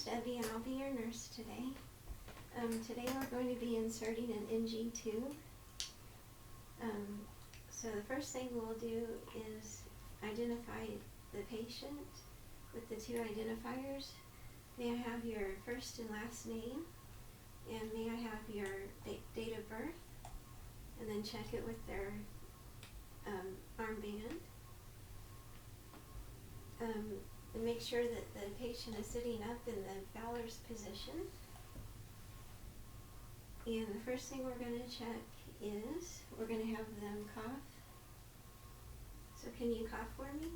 is Debbie and I'll be your nurse today. Today we're going to be inserting an NG tube. So the first thing we'll do is identify the patient with the two identifiers. May I have your first and last name, and may I have your date of birth, and then check it with their armband. And make sure that the patient is sitting up in the Fowler's position. And the first thing we're going to check is we're going to have them cough. So can you cough for me?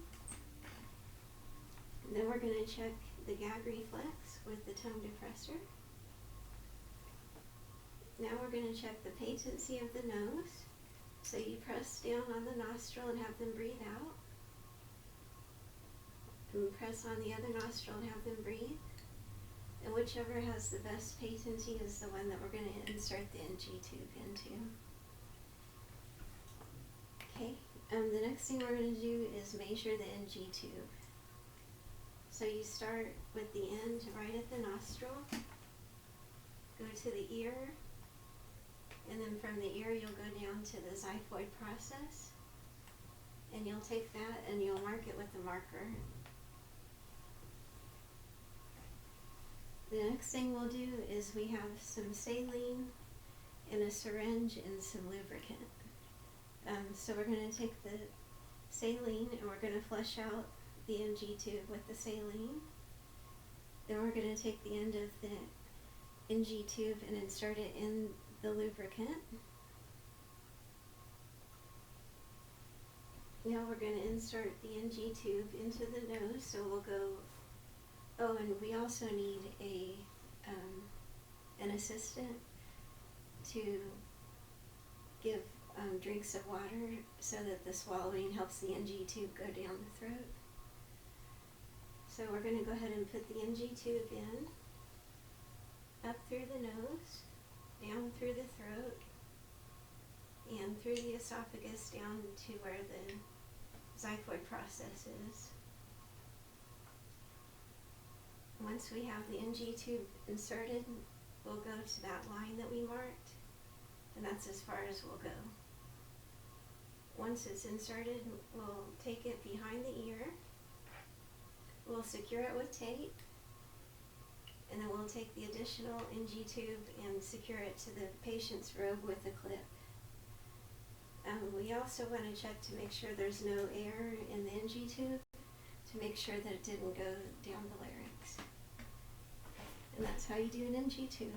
And then we're going to check the gag reflex with the tongue depressor. Now we're going to check the patency of the nose. So you press down on the nostril and have them breathe out. And press on the other nostril and have them breathe. And whichever has the best patency is the one that we're going to insert the NG tube into. Okay, the next thing we're going to do is measure the NG tube. So you start with the end right at the nostril, go to the ear, and then from the ear you'll go down to the xiphoid process, and you'll take that and you'll mark it with a marker. The next thing we'll do is we have some saline and a syringe and some lubricant. So we're going to take the saline and we're going to flush out the NG tube with the saline. Then we're going to take the end of the NG tube and insert it in the lubricant. Now we're going to insert the NG tube into the nose, so we'll go. Oh, and we also need an assistant to give drinks of water so that the swallowing helps the NG tube go down the throat. So we're going to go ahead and put the NG tube in, up through the nose, down through the throat, and through the esophagus down to where the xiphoid process is. Once we have the NG tube inserted, we'll go to that line that we marked, and that's as far as we'll go. Once it's inserted, we'll take it behind the ear, we'll secure it with tape, and then we'll take the additional NG tube and secure it to the patient's robe with a clip. We also want to check to make sure there's no air in the NG tube, to make sure that it didn't go down the larynx. And that's how you do an NG tube.